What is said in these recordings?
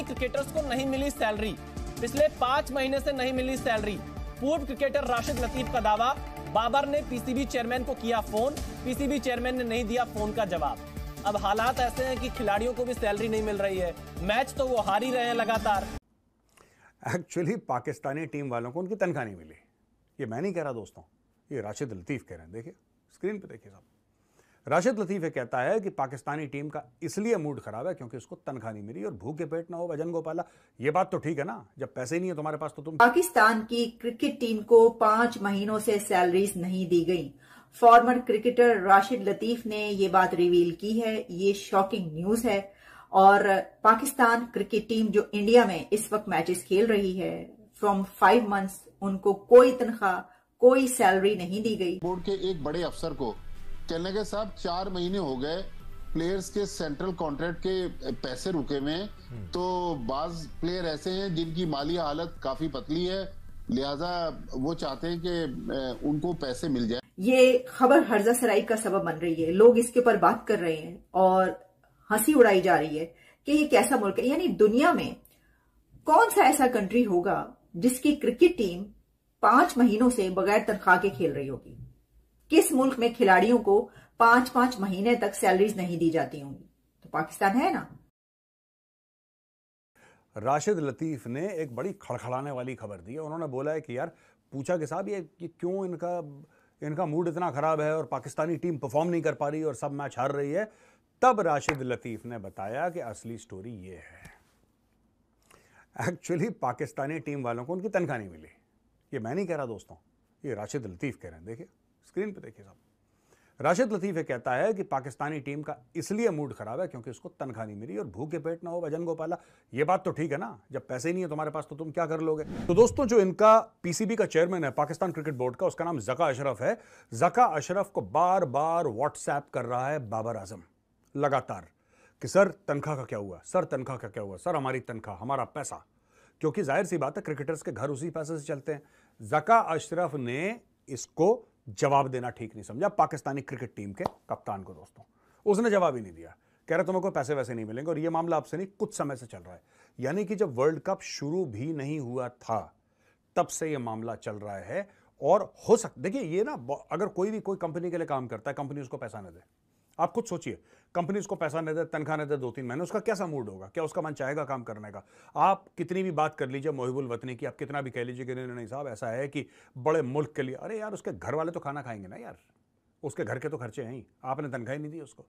Cricketers को नहीं मिली salary, पिछले 5 महीने से नहीं मिली सैलरी। पूर्व क्रिकेटर राशिद लतीफ का दावा, बाबर ने पीसीबी चेयरमैन को किया फोन, पीसीबी चेयरमैन ने नहीं दिया फोन का जवाब। अब हालात ऐसे हैं कि खिलाड़ियों को भी सैलरी नहीं मिल रही है, मैच तो वो हार ही रहे हैं लगातार। एक्चुअली पाकिस्तानी टीम वालों को उनकी तनख्वाह नहीं मिली। ये मैं नहीं कह रहा दोस्तों, ये राशिद लतीफ कह रहे हैं। देखिए स्क्रीन पे देखिए साहब, राशिद लतीफ ये कहता है कि पाकिस्तानी टीम का इसलिए मूड खराब है क्योंकि उसको तनख्वाह नहीं मिली और भूखे पेट ना हो भजन गोपाला। ये बात तो ठीक है ना, जब पैसे ही नहीं है तुम्हारे पास तो तुम। पाकिस्तान की क्रिकेट टीम को 5 महीनों से सैलरीज नहीं दी गई। फॉर्मर क्रिकेटर राशिद लतीफ ने ये बात रिवील की है। ये शॉकिंग न्यूज है और पाकिस्तान क्रिकेट टीम जो इंडिया में इस वक्त मैचेस खेल रही है, फ्रॉम 5 मंथ्स उनको कोई तनख्वाह, कोई सैलरी नहीं दी गई। बोर्ड के एक बड़े अफसर को कहने के साथ 4 महीने हो गए प्लेयर्स के सेंट्रल कॉन्ट्रैक्ट के पैसे रुके हुए हैं, तो बाज प्लेयर ऐसे हैं जिनकी माली हालत काफी पतली है, लिहाजा वो चाहते हैं कि उनको पैसे मिल जाए। ये खबर हर्जा सराई का सबब बन रही है, लोग इसके ऊपर बात कर रहे हैं और हंसी उड़ाई जा रही है कि ये कैसा मुल्क है। यानी दुनिया में कौन सा ऐसा कंट्री होगा जिसकी क्रिकेट टीम 5 महीनों से बगैर तनख्वाह के खेल रही होगी। किस मुल्क में खिलाड़ियों को 5-5 महीने तक सैलरीज नहीं दी जाती होंगी? तो पाकिस्तान है ना। राशिद लतीफ ने एक बड़ी खड़खड़ाने वाली खबर दी है। उन्होंने बोला है कि यार पूछा कि साहब ये क्यों इनका मूड इतना खराब है और पाकिस्तानी टीम परफॉर्म नहीं कर पा रही और सब मैच हार रही है। तब राशिद लतीफ ने बताया कि असली स्टोरी ये है, एक्चुअली पाकिस्तानी टीम वालों को उनकी तनख्वाह नहीं मिली। ये मैं नहीं कह रहा दोस्तों, ये राशिद लतीफ कह रहे हैं। देखिए स्क्रीन पे देखिए साहब, राशिद लतीफ ये कहता है कि पाकिस्तानी टीम का इसलिए मूड खराब है क्योंकि उसको तनख्वाह नहीं मिली और भूखे पेट ना हो भजन गोपाला। ये बात तो ठीक है ना, जब पैसे ही नहीं है तुम्हारे पास तो तुम क्या कर लोगे। तो दोस्तों जो इनका पीसीबी का चेयरमैन है पाकिस्तान क्रिकेट बोर्ड का, उसका नाम ज़का अशरफ है। ज़का अशरफ को बार बार व्हाट्सएप कर रहा है बाबर आजम लगातार कि सर तनख्वाह का क्या हुआ, सर तनख्वाह का क्या हुआ, सर हमारी तनख्वाह, हमारा पैसा। क्योंकि जाहिर सी बात है क्रिकेटर्स के घर उसी पैसे से चलते हैं। ज़का अशरफ ने इसको जवाब देना ठीक नहीं समझा पाकिस्तानी क्रिकेट टीम के कप्तान को। दोस्तों उसने जवाब ही नहीं दिया, कह रहा तुम्हें कोई पैसे वैसे नहीं मिलेंगे। और ये मामला आपसे नहीं कुछ समय से चल रहा है, यानी कि जब वर्ल्ड कप शुरू भी नहीं हुआ था तब से ये मामला चल रहा है। और हो सकता, देखिए ये ना, अगर कोई कंपनी के लिए काम करता है, कंपनी उसको पैसा न दे, आप खुद सोचिए, कंपनी उसको पैसा नहीं दे, तनख्वाह नहीं दे 2-3 महीने, उसका कैसा मूड होगा? क्या उसका मन चाहेगा काम करने का? आप कितनी भी बात कर लीजिए मोहिबुल वतनी की, आप कितना भी कह लीजिए कि नहीं साहब ऐसा है कि बड़े मुल्क के लिए, अरे यार उसके घर वाले तो खाना खाएंगे ना यार, उसके घर के तो खर्चे हैं ही। आपने तनख्वाह ही नहीं दी उसको,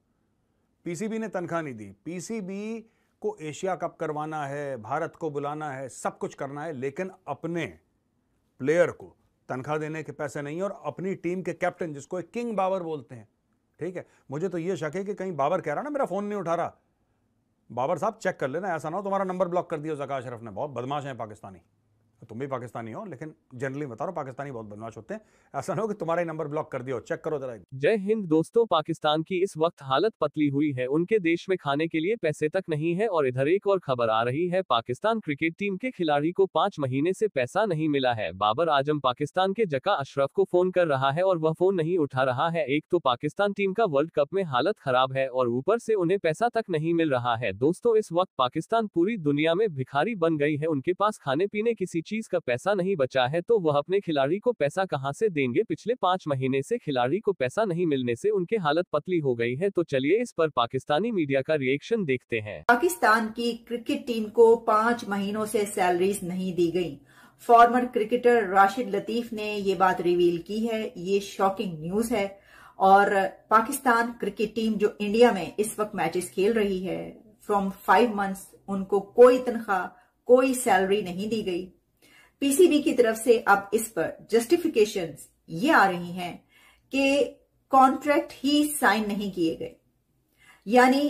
पीसीबी ने तनख्वाह नहीं दी। पीसीबी को एशिया कप करवाना है, भारत को बुलाना है, सब कुछ करना है, लेकिन अपने प्लेयर को तनख्वाह देने के पैसे नहीं। और अपनी टीम के कैप्टन जिसको एक किंग बाबर बोलते हैं, ठीक है, मुझे तो ये शक है कि कहीं बाबर कह रहा ना मेरा फोन नहीं उठा रहा। बाबर साहब चेक कर लेना, ऐसा ना हो तुम्हारा नंबर ब्लॉक कर दिया ज़का अशरफ ने। बहुत बदमाश है पाकिस्तानी, तुम भी पाकिस्तानी हो, लेकिन जनरली बता रहा हूं पाकिस्तानी बहुत बदमाश होते हैं। ऐसा ना हो कि तुम्हारा ही नंबर ब्लॉक कर दिया हो, चेक करो जरा। जय हिंद दोस्तों, पाकिस्तान की इस वक्त हालत पतली हुई है, उनके देश में खाने के लिए पैसे तक नहीं है। और इधर एक और खबर आ रही है, पाकिस्तान क्रिकेट टीम के खिलाड़ी को 5 महीने से पैसा नहीं मिला है। बाबर आजम पाकिस्तान के ज़का अशरफ को फोन कर रहा है और वह फोन नहीं उठा रहा है। एक तो पाकिस्तान टीम का वर्ल्ड कप में हालत खराब है और ऊपर से उन्हें पैसा तक नहीं मिल रहा है। दोस्तों इस वक्त पाकिस्तान पूरी दुनिया में भिखारी बन गई है, उनके पास खाने पीने किसी चीज का पैसा नहीं बचा है, तो वह अपने खिलाड़ी को पैसा कहां से देंगे। पिछले 5 महीने से खिलाड़ी को पैसा नहीं मिलने से उनकी हालत पतली हो गई है। तो चलिए इस पर पाकिस्तानी मीडिया का रिएक्शन देखते हैं। पाकिस्तान की क्रिकेट टीम को 5 महीनों से सैलरीज नहीं दी गई। फॉर्मर क्रिकेटर राशिद लतीफ ने ये बात रिवील की है। ये शॉकिंग न्यूज है और पाकिस्तान क्रिकेट टीम जो इंडिया में इस वक्त मैचेस खेल रही है, फ्रॉम 5 मंथ्स उनको कोई तनख्वाह, कोई सैलरी नहीं दी गई। पीसीबी की तरफ से अब इस पर जस्टिफिकेशंस ये आ रही हैं कि कॉन्ट्रैक्ट ही साइन नहीं किए गए, यानी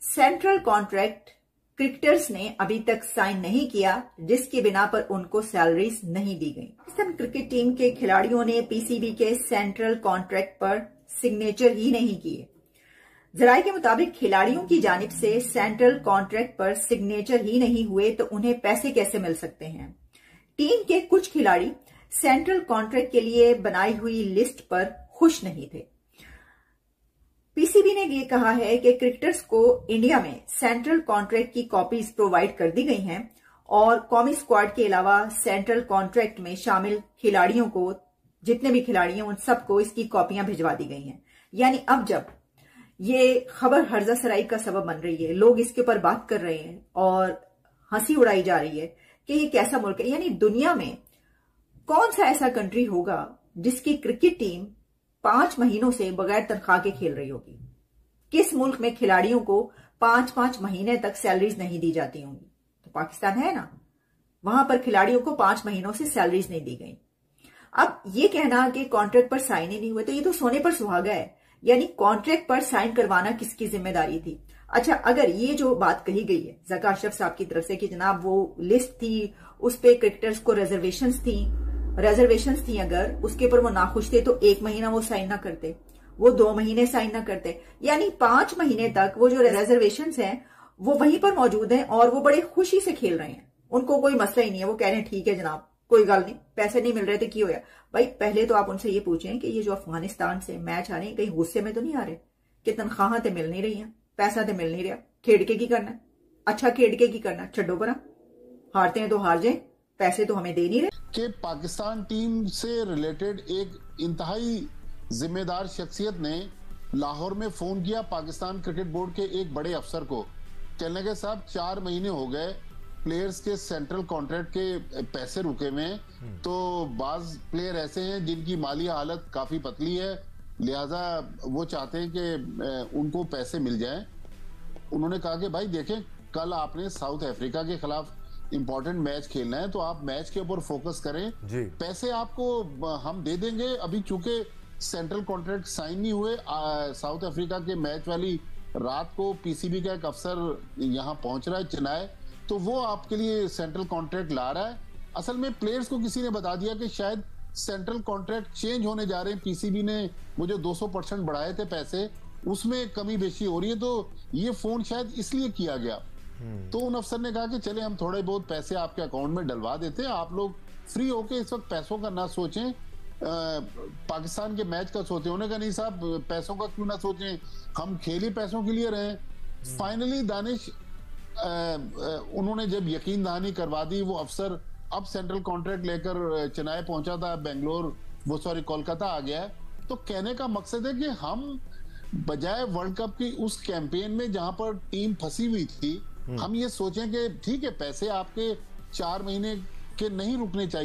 सेंट्रल कॉन्ट्रैक्ट क्रिकेटर्स ने अभी तक साइन नहीं किया, जिसकी बिना पर उनको सैलरीज नहीं दी गई। पाकिस्तान क्रिकेट टीम के खिलाड़ियों ने पीसीबी के सेंट्रल कॉन्ट्रैक्ट पर सिग्नेचर ही नहीं किए। जराये के मुताबिक खिलाड़ियों की जानिब से सेंट्रल कॉन्ट्रैक्ट पर सिग्नेचर ही नहीं हुए तो उन्हें पैसे कैसे मिल सकते हैं। टीम के कुछ खिलाड़ी सेंट्रल कॉन्ट्रैक्ट के लिए बनाई हुई लिस्ट पर खुश नहीं थे। पीसीबी ने ये कहा है कि क्रिकेटर्स को इंडिया में सेंट्रल कॉन्ट्रैक्ट की कॉपीज प्रोवाइड कर दी गई हैं और कौमी स्क्वाड के अलावा सेंट्रल कॉन्ट्रैक्ट में शामिल खिलाड़ियों को, जितने भी खिलाड़ी हैं उन सबको इसकी कॉपियां भिजवा दी गई हैं। यानी अब जब ये खबर हर्जा सराई का सबब बन रही है, लोग इसके ऊपर बात कर रहे हैं और हंसी उड़ाई जा रही है कि ये कैसा मुल्क है। यानी दुनिया में कौन सा ऐसा कंट्री होगा जिसकी क्रिकेट टीम 5 महीनों से बगैर तनख्वाह के खेल रही होगी? किस मुल्क में खिलाड़ियों को 5-5 महीने तक सैलरीज नहीं दी जाती होंगी? तो पाकिस्तान है ना, वहां पर खिलाड़ियों को 5 महीनों से सैलरीज नहीं दी गई। अब ये कहना कि कॉन्ट्रैक्ट पर साइन ही नहीं हुए, तो ये तो सोने पर सुहागा है। यानी कॉन्ट्रैक्ट पर साइन करवाना किसकी जिम्मेदारी थी? अच्छा, अगर ये जो बात कही गई है ज़का अशरफ साहब की तरफ से कि जनाब वो लिस्ट थी, उस पे क्रिकेटर्स को रिजर्वेशंस थी, अगर उसके ऊपर वो नाखुश थे तो 1 महीना वो साइन ना करते, वो 2 महीने साइन ना करते। यानी 5 महीने तक वो जो रिजर्वेशंस हैं वो वहीं पर मौजूद हैं और वो बड़े खुशी से खेल रहे हैं, उनको कोई मसला ही नहीं है। वो कह रहे हैं ठीक है जनाब, कोई गल नहीं, पैसे नहीं मिल रहे थे, क्यों होया भाई? पहले तो आप उनसे ये पूछें कि ये जो अफगानिस्तान से मैच आ रहे हैं, कहीं गुस्से में तो नहीं आ रहे कि तनख्वाह तो मिल नहीं रही हैं, पैसा तो मिल नहीं रहा, खेड़ के की करना? अच्छा, खेड़ के की करना, छड्डो परा, हारते हैं तो हार जाए, पैसे तो हमें दे नहीं रहे। कि पाकिस्तान टीम से रिलेटेड एक इंतहाई जिम्मेदार शख्सियत ने लाहौर में फोन किया पाकिस्तान क्रिकेट बोर्ड के एक बड़े अफसर को, कहने के साहब 4 महीने हो गए प्लेयर्स के सेंट्रल कॉन्ट्रैक्ट के पैसे रुके हुए हैं, तो बाज प्लेयर ऐसे हैं जिनकी माली हालत काफी पतली है, लिहाजा वो चाहते हैं कि उनको पैसे मिल जाएं। उन्होंने कहा कि भाई देखें, कल आपने साउथ अफ्रीका के खिलाफ इंपॉर्टेंट मैच खेलना है, तो आप मैच के ऊपर फोकस करें, पैसे आपको हम दे देंगे। अभी चूंकि सेंट्रल कॉन्ट्रैक्ट साइन नहीं हुए, साउथ अफ्रीका के मैच वाली रात को पीसीबी का एक अफसर यहाँ पहुंच रहा है चेन्नई, तो वो आपके लिए सेंट्रल कॉन्ट्रैक्ट ला रहा है। असल में प्लेयर्स को किसी ने बता दिया कि शायद सेंट्रल कॉन्ट्रैक्ट चेंज होने जा रहे हैं, पीसीबी ने वो जो 200% बढ़ाए थे पैसे, उसमें कमी बेशी हो रही है, तो ये फोन शायद इसलिए किया गया। तो उन अफसर ने कहा कि चले हम थोड़े बहुत पैसे आपके अकाउंट में डलवा देते हैं, आप लोग फ्री होके इस वक्त पैसों का ना सोचें, पाकिस्तान के मैच का सोचें। उन्होंने कहा नहीं साहब, पैसों का क्यों ना सोचें, हम खेल ही पैसों के लिए रहे। फाइनली दानिश, उन्होंने जब यकीन दहानी करवा दी, वो अफसर अब सेंट्रल कॉन्ट्रैक्ट लेकर चेन्नई पहुंचा था, कोलकाता आ गया है। तो कहने का मकसद है कि हम बजाय वर्ल्ड कप की उस कैंपेन में जहां पर टीम फंसी हुई थी, हम ये सोचें कि ठीक है पैसे आपके 4 महीने के नहीं रुकने चाहिए।